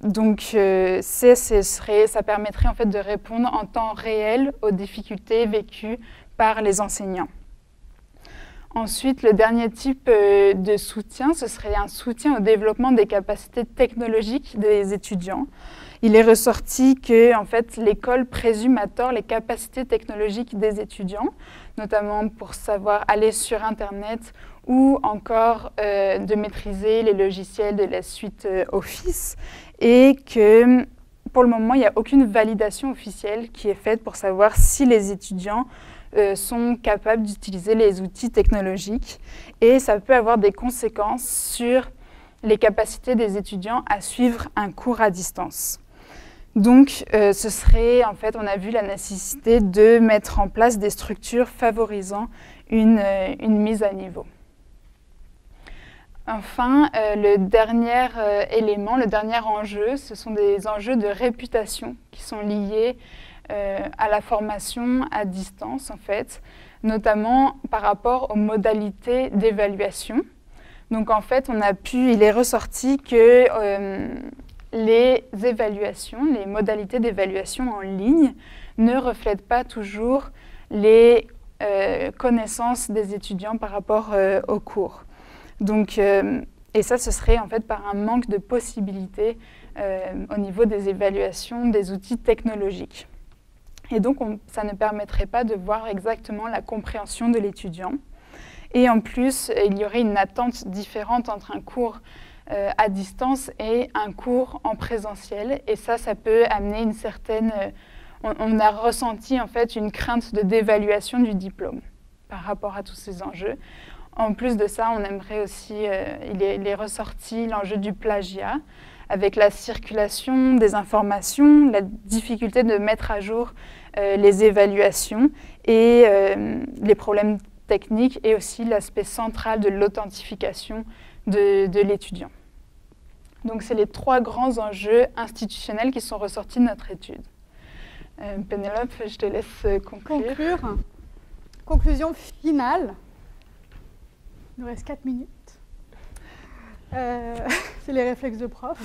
Donc ça permettrait en fait de répondre en temps réel aux difficultés vécues par les enseignants. Ensuite, le dernier type de soutien, ce serait un soutien au développement des capacités technologiques des étudiants. Il est ressorti que en fait, l'école présume à tort les capacités technologiques des étudiants, notamment pour savoir aller sur Internet ou encore de maîtriser les logiciels de la suite Office, et que pour le moment, il n'y a aucune validation officielle qui est faite pour savoir si les étudiants sont capables d'utiliser les outils technologiques, et ça peut avoir des conséquences sur les capacités des étudiants à suivre un cours à distance. Donc, ce serait, en fait, on a vu la nécessité de mettre en place des structures favorisant une mise à niveau. Enfin, le dernier élément, le dernier enjeu, ce sont des enjeux de réputation qui sont liés à la formation à distance, en fait, notamment par rapport aux modalités d'évaluation. Donc, en fait, il est ressorti que les évaluations, les modalités d'évaluation en ligne ne reflètent pas toujours les connaissances des étudiants par rapport aux cours. Donc, et ça, ce serait en fait par un manque de possibilités au niveau des évaluations des outils technologiques. Et donc, ça ne permettrait pas de voir exactement la compréhension de l'étudiant. Et en plus, il y aurait une attente différente entre un cours à distance et un cours en présentiel. Et ça peut amener une certaine... on a ressenti en fait une crainte de dévaluation du diplôme par rapport à tous ces enjeux. En plus de ça, on aimerait aussi, il est ressorti l'enjeu du plagiat, avec la circulation des informations, la difficulté de mettre à jour les évaluations et les problèmes techniques et aussi l'aspect central de l'authentification de l'étudiant. Donc, c'est les 3 grands enjeux institutionnels qui sont ressortis de notre étude. Pénélope, je te laisse conclure. Conclusion finale. Il nous reste 4 minutes. C'est les réflexes de prof.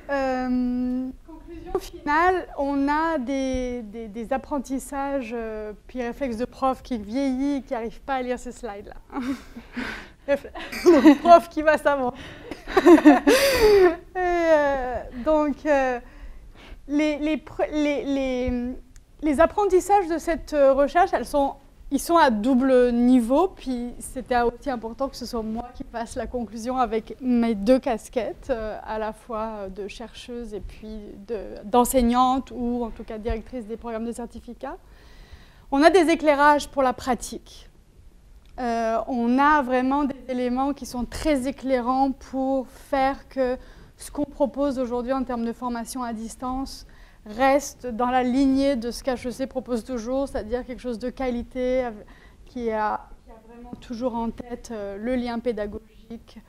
Conclusion finale, on a des apprentissages, puis réflexes de prof qui vieillit et qui n'arrive pas à lire ces slides-là. Le prof qui va savoir. Donc, les apprentissages de cette recherche, ils sont à double niveau, puis c'était aussi important que ce soit moi qui fasse la conclusion avec mes 2 casquettes, à la fois de chercheuse et puis d'enseignante ou en tout cas directrice des programmes de certificat. On a des éclairages pour la pratique. On a vraiment des éléments qui sont très éclairants pour faire que ce qu'on propose aujourd'hui en termes de formation à distance reste dans la lignée de ce qu'HEC propose toujours, c'est-à-dire quelque chose de qualité qui a vraiment toujours en tête le lien pédagogique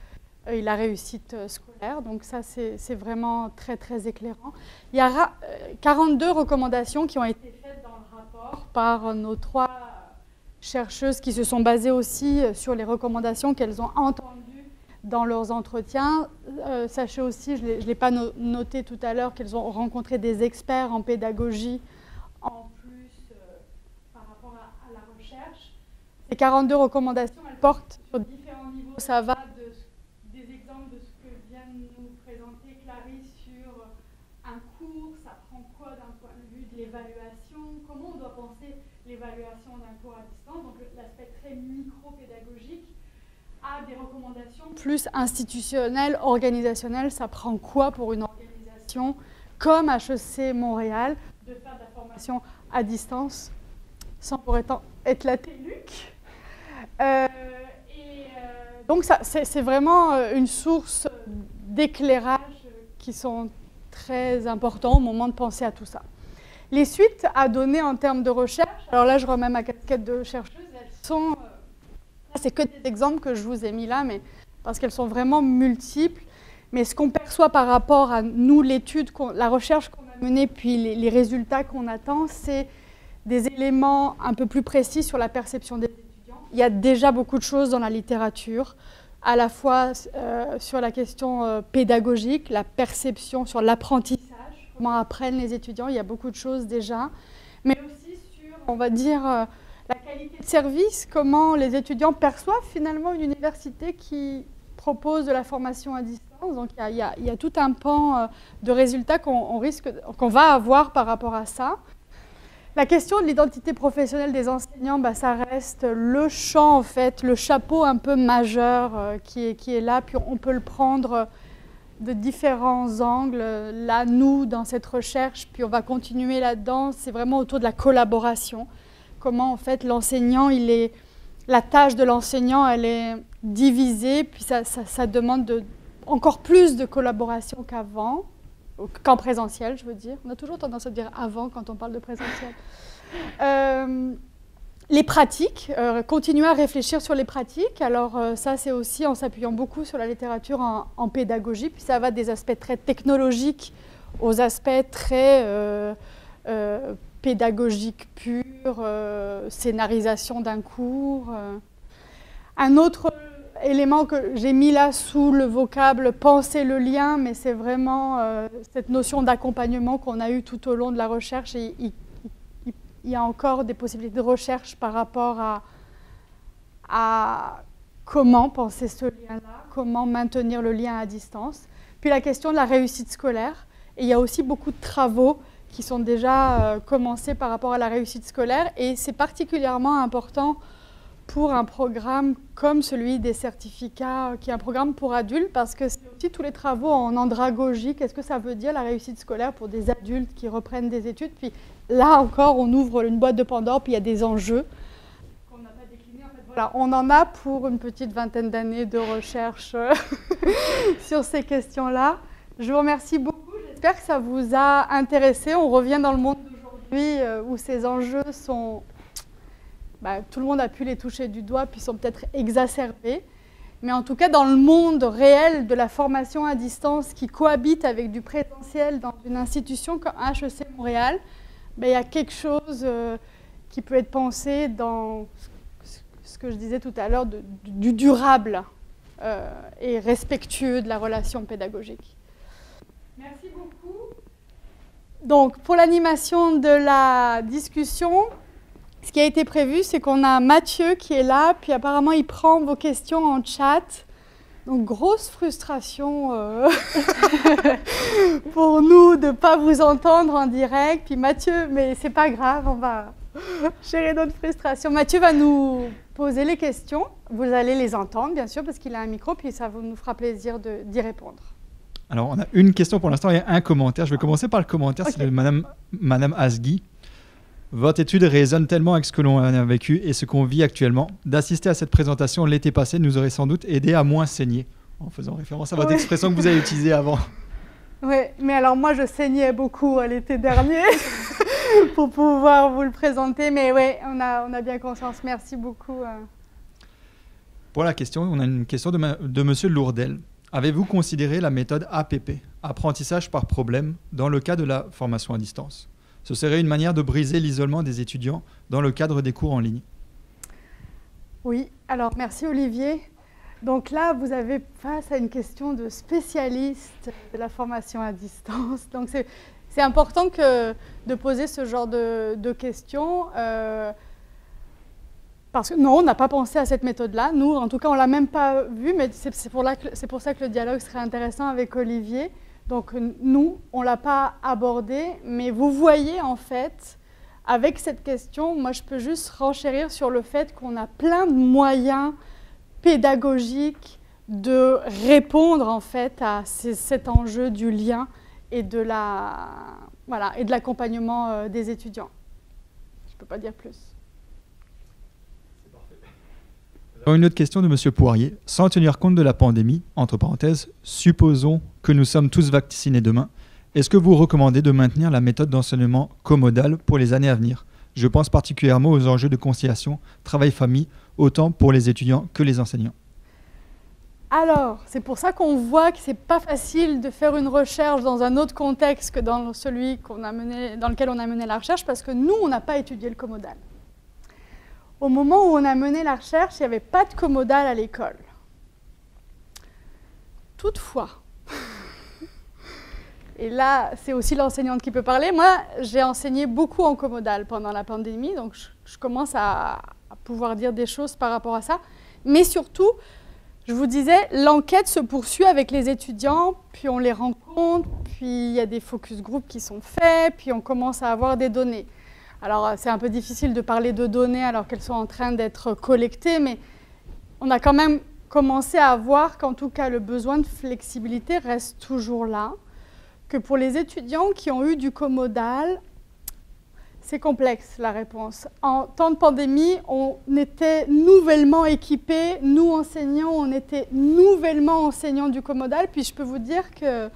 et la réussite scolaire. Donc ça, c'est vraiment très, très éclairant. Il y a 42 recommandations qui ont été faites dans le rapport par nos 3 chercheuses qui se sont basées aussi sur les recommandations qu'elles ont entendues dans leurs entretiens. Sachez aussi, je ne l'ai pas noté tout à l'heure, qu'elles ont rencontré des experts en pédagogie en plus par rapport à la recherche. Ces 42 recommandations, elles portent sur différents niveaux. Ça va des exemples de ce que vient de nous présenter Clarisse sur un cours, ça prend quoi d'un point de vue de l'évaluation, comment on doit penser l'évaluation d'un cours à distance, donc l'aspect très micro-pédagogique, à des recommandations plus institutionnelles, organisationnelles. Ça prend quoi pour une organisation comme HEC Montréal de faire de la formation à distance sans pour être la TELUC. Donc c'est vraiment une source d'éclairage qui sont très importants au moment de penser à tout ça. Les suites à donner en termes de recherche, alors là je remets ma casquette de chercheuse, elles sont... C'est que des exemples que je vous ai mis là, mais parce qu'elles sont vraiment multiples. Mais ce qu'on perçoit par rapport à nous, l'étude, la recherche qu'on a menée, puis les résultats qu'on attend, c'est des éléments un peu plus précis sur la perception des étudiants. Il y a déjà beaucoup de choses dans la littérature, à la fois sur la question pédagogique, la perception sur l'apprentissage, comment apprennent les étudiants, il y a beaucoup de choses déjà, mais aussi sur, on va dire, la qualité de service, comment les étudiants perçoivent finalement une université qui propose de la formation à distance. Donc il y a tout un pan de résultats qu'on va avoir par rapport à ça. La question de l'identité professionnelle des enseignants, ça reste le champ, en fait, le chapeau un peu majeur qui est là, puis on peut le prendre de différents angles. Là, nous, dans cette recherche, puis on va continuer là-dedans, c'est vraiment autour de la collaboration. Comment, en fait, l'enseignant, la tâche de l'enseignant, elle est divisée, puis ça demande encore plus de collaboration qu'avant, qu'en présentiel, je veux dire. On a toujours tendance à dire avant quand on parle de présentiel. Les pratiques, continuer à réfléchir sur les pratiques. Alors ça, c'est aussi en s'appuyant beaucoup sur la littérature en pédagogie, puis ça va des aspects très technologiques aux aspects très pédagogiques purs, scénarisation d'un cours. Un autre élément que j'ai mis là sous le vocable « penser le lien », mais c'est vraiment cette notion d'accompagnement qu'on a eue tout au long de la recherche. Et il y a encore des possibilités de recherche par rapport à comment penser ce lien-là, comment maintenir le lien à distance. Puis la question de la réussite scolaire. Et il y a aussi beaucoup de travaux qui sont déjà commencés par rapport à la réussite scolaire. Et c'est particulièrement important pour un programme comme celui des certificats, qui est un programme pour adultes, parce que c'est aussi tous les travaux en andragogie. Qu'est-ce que ça veut dire, la réussite scolaire, pour des adultes qui reprennent des études? Puis là encore, on ouvre une boîte de Pandore, puis il y a des enjeux qu'on n'a pas déclinés. En fait, voilà, on en a pour une petite vingtaine d'années de recherche sur ces questions-là. Je vous remercie beaucoup. J'espère que ça vous a intéressé. On revient dans le monde d'aujourd'hui où ces enjeux sont... tout le monde a pu les toucher du doigt, puis sont peut-être exacerbés. Mais en tout cas, dans le monde réel de la formation à distance qui cohabite avec du présentiel dans une institution comme HEC Montréal, il y a quelque chose qui peut être pensé dans ce que je disais tout à l'heure, du durable et respectueux de la relation pédagogique. Merci beaucoup. Donc, pour l'animation de la discussion, ce qui a été prévu, c'est qu'on a Mathieu qui est là, puis apparemment il prend vos questions en chat. Donc grosse frustration pour nous de ne pas vous entendre en direct. Puis Mathieu, mais c'est pas grave, on va gérer notre frustration. Mathieu va nous poser les questions. Vous allez les entendre, bien sûr, parce qu'il a un micro, puis ça nous fera plaisir d'y répondre. Alors, on a une question pour l'instant et un commentaire. Je vais commencer par le commentaire, okay. C'est de Madame Asgui. Votre étude résonne tellement avec ce que l'on a vécu et ce qu'on vit actuellement. D'assister à cette présentation l'été passé nous aurait sans doute aidé à moins saigner, en faisant référence à votre expression que vous avez utilisée avant. Oui, mais alors moi je saignais beaucoup l'été dernier pour pouvoir vous le présenter, mais oui, on a bien conscience. Merci beaucoup. Pour la question, on a une question de Monsieur Lourdel. Avez-vous considéré la méthode APP, apprentissage par problème, dans le cas de la formation à distance ? Ce serait une manière de briser l'isolement des étudiants dans le cadre des cours en ligne. Oui, alors merci Olivier. Donc là, vous avez face à une question de spécialiste de la formation à distance. Donc c'est important de poser ce genre de questions. Parce que non, on n'a pas pensé à cette méthode-là. Nous, en tout cas, on ne l'a même pas vue, mais c'est pour ça que le dialogue serait intéressant avec Olivier. Donc nous, on ne l'a pas abordé, mais vous voyez en fait, avec cette question, moi je peux juste renchérir sur le fait qu'on a plein de moyens pédagogiques de répondre en fait à cet enjeu du lien et de l'accompagnement des étudiants. Je ne peux pas dire plus. Une autre question de M. Poirier. Sans tenir compte de la pandémie, entre parenthèses, supposons que nous sommes tous vaccinés demain, est-ce que vous recommandez de maintenir la méthode d'enseignement comodale pour les années à venir? Je pense particulièrement aux enjeux de conciliation, travail-famille, autant pour les étudiants que les enseignants. Alors, c'est pour ça qu'on voit que ce n'est pas facile de faire une recherche dans un autre contexte que dans celui dans lequel on a mené la recherche, parce que nous, on n'a pas étudié le comodal. Au moment où on a mené la recherche, il n'y avait pas de comodal à l'école. Toutefois, et là, c'est aussi l'enseignante qui peut parler, moi, j'ai enseigné beaucoup en comodal pendant la pandémie, donc je commence à pouvoir dire des choses par rapport à ça. Mais surtout, je vous disais, l'enquête se poursuit avec les étudiants, puis on les rencontre, puis il y a des focus group qui sont faits, puis on commence à avoir des données. Alors, c'est un peu difficile de parler de données alors qu'elles sont en train d'être collectées, mais on a quand même commencé à voir qu'en tout cas, le besoin de flexibilité reste toujours là, que pour les étudiants qui ont eu du comodal, c'est complexe la réponse. En temps de pandémie, on était nouvellement équipés, nous enseignants, on était nouvellement enseignants du comodal, puis je peux vous dire que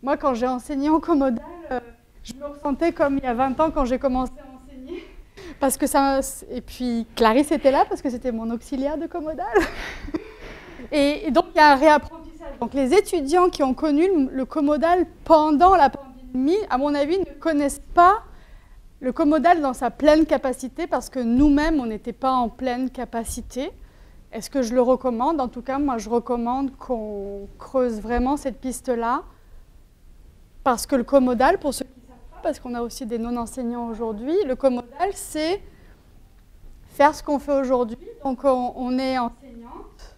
Moi, quand j'ai enseigné en comodal, je me ressentais comme il y a 20 ans quand j'ai commencé à enseigner. Parce que et puis Clarisse était là parce que c'était mon auxiliaire de comodal. Et donc, il y a un réapprentissage. Donc, les étudiants qui ont connu le comodal pendant la pandémie, à mon avis, ne connaissent pas le comodal dans sa pleine capacité parce que nous-mêmes, on n'était pas en pleine capacité. Est-ce que je le recommande? En tout cas, moi, je recommande qu'on creuse vraiment cette piste-là parce que le comodal, pour ceux qui ne savent pas, parce qu'on a aussi des non-enseignants aujourd'hui, le comodal, c'est faire ce qu'on fait aujourd'hui. Donc, on est enseignante,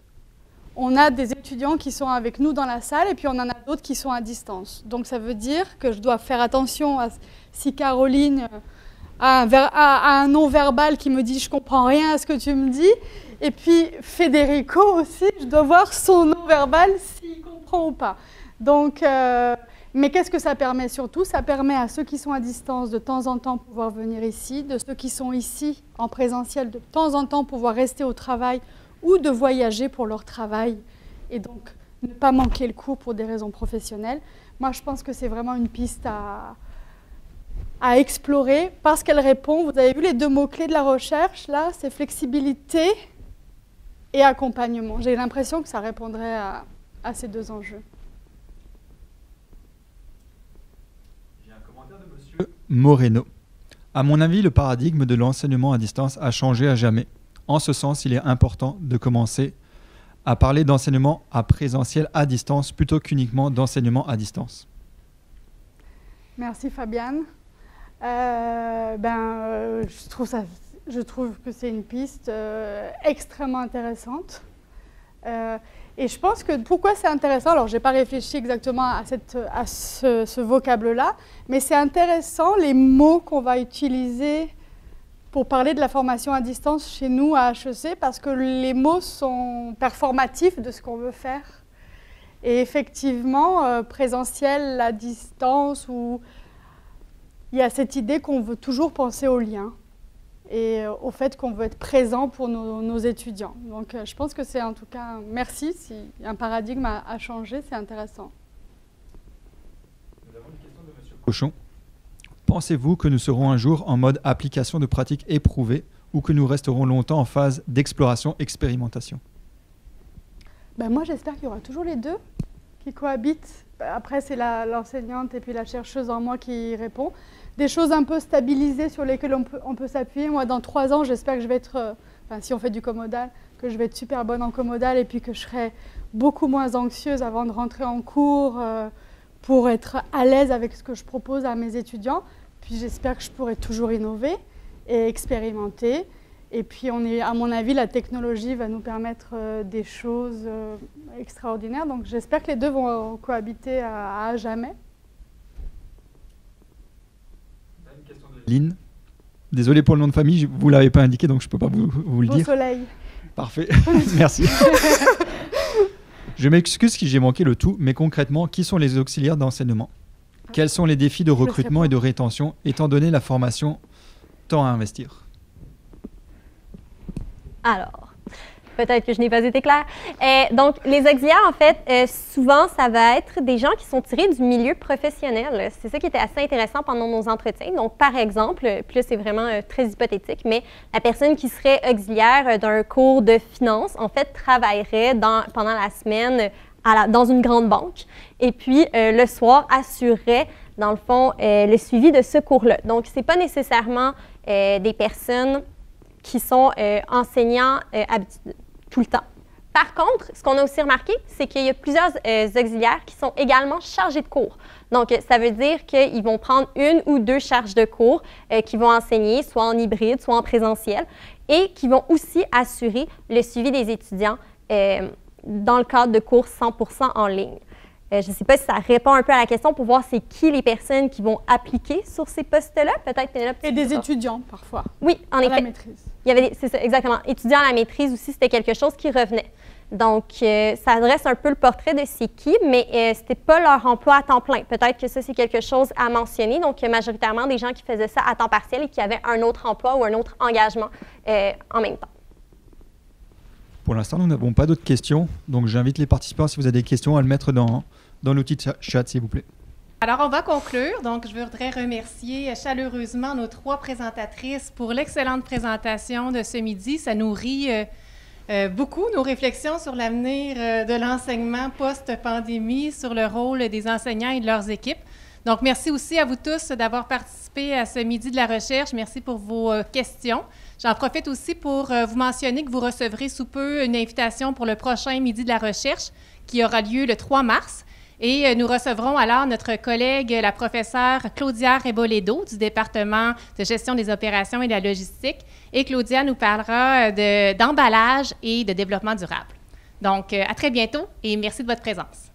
on a des étudiants qui sont avec nous dans la salle et puis on en a d'autres qui sont à distance. Donc, ça veut dire que je dois faire attention à si Caroline a un non-verbal qui me dit « je ne comprends rien à ce que tu me dis ». Et puis Federico aussi, je dois voir son non-verbal s'il comprend ou pas. Donc, mais qu'est-ce que ça permet surtout? Ça permet à ceux qui sont à distance de temps en temps pouvoir venir ici, de ceux qui sont ici en présentiel de temps en temps pouvoir rester au travail ou de voyager pour leur travail et donc ne pas manquer le cours pour des raisons professionnelles. Moi, je pense que c'est vraiment une piste à explorer parce qu'elle répond, vous avez vu les deux mots-clés de la recherche, là, c'est flexibilité et accompagnement. J'ai l'impression que ça répondrait à ces deux enjeux. J'ai un commentaire de monsieur Moreno. À mon avis, le paradigme de l'enseignement à distance a changé à jamais. En ce sens, il est important de commencer à parler d'enseignement à présentiel à distance plutôt qu'uniquement d'enseignement à distance. Merci Fabienne. Je trouve que c'est une piste extrêmement intéressante. Et je pense que pourquoi c'est intéressant, alors je n'ai pas réfléchi exactement à ce vocable-là, mais c'est intéressant les mots qu'on va utiliser pour parler de la formation à distance chez nous à HEC, parce que les mots sont performatifs de ce qu'on veut faire. Et effectivement, présentiel à distance, où il y a cette idée qu'on veut toujours penser au lien et au fait qu'on veut être présent pour nos étudiants. Donc je pense que c'est en tout cas, merci, si un paradigme a changé, c'est intéressant. Nous avons une question de monsieur Cochon. Pensez-vous que nous serons un jour en mode application de pratiques éprouvées ou que nous resterons longtemps en phase d'exploration-expérimentation? Moi, j'espère qu'il y aura toujours les deux qui cohabitent. Après, c'est l'enseignante et puis la chercheuse en moi qui répond. Des choses un peu stabilisées sur lesquelles on peut s'appuyer. Moi, dans 3 ans, j'espère que je vais être, si on fait du comodal, que je vais être super bonne en comodal et puis que je serai beaucoup moins anxieuse avant de rentrer en cours pour être à l'aise avec ce que je propose à mes étudiants. Puis j'espère que je pourrai toujours innover et expérimenter. Et puis, à mon avis, la technologie va nous permettre des choses extraordinaires. Donc, j'espère que les deux vont cohabiter à jamais. Une question de Lynn. Désolé pour le nom de famille, vous ne l'avez pas indiqué, donc je ne peux pas vous le dire. Beau soleil. Parfait, merci. Je m'excuse si j'ai manqué le tout, mais concrètement, qui sont les auxiliaires d'enseignement? Quels sont les défis de recrutement et de rétention, étant donné la formation temps à investir? Alors, peut-être que je n'ai pas été claire. Donc, les auxiliaires, en fait, souvent, ça va être des gens qui sont tirés du milieu professionnel. C'est ça qui était assez intéressant pendant nos entretiens. Donc, par exemple, puis là, c'est vraiment très hypothétique, mais la personne qui serait auxiliaire d'un cours de finance, en fait, travaillerait pendant la semaine dans une grande banque et puis le soir assurerait, dans le fond, le suivi de ce cours-là. Donc, ce n'est pas nécessairement des personnes qui sont enseignants tout le temps. Par contre, ce qu'on a aussi remarqué, c'est qu'il y a plusieurs auxiliaires qui sont également chargés de cours. Donc, ça veut dire qu'ils vont prendre 1 ou 2 charges de cours qui vont enseigner, soit en hybride, soit en présentiel, et qui vont aussi assurer le suivi des étudiants dans le cadre de cours 100% en ligne. Je ne sais pas si ça répond un peu à la question pour voir c'est qui les personnes qui vont appliquer sur ces postes-là. Peut-être Pénélope. Et des étudiants, parfois. Oui, en effet. À la maîtrise. C'est ça, exactement. Étudiants à la maîtrise aussi, c'était quelque chose qui revenait. Donc, ça adresse un peu le portrait de c'est qui, mais ce n'était pas leur emploi à temps plein. Peut-être que ça, c'est quelque chose à mentionner. Donc, majoritairement, des gens qui faisaient ça à temps partiel et qui avaient un autre emploi ou un autre engagement en même temps. Pour l'instant, nous n'avons pas d'autres questions. Donc, j'invite les participants, si vous avez des questions, à le mettre dans l'outil de chat, s'il vous plaît. Alors, on va conclure. Donc, je voudrais remercier chaleureusement nos 3 présentatrices pour l'excellente présentation de ce midi. Ça nourrit beaucoup nos réflexions sur l'avenir de l'enseignement post-pandémie, sur le rôle des enseignants et de leurs équipes. Donc, merci aussi à vous tous d'avoir participé à ce Midi de la recherche. Merci pour vos questions. J'en profite aussi pour vous mentionner que vous recevrez sous peu une invitation pour le prochain Midi de la recherche qui aura lieu le 3 mars. Et nous recevrons alors notre collègue, la professeure Claudia Reboledo du département de gestion des opérations et de la logistique. Et Claudia nous parlera d'emballage et de développement durable. Donc, à très bientôt et merci de votre présence.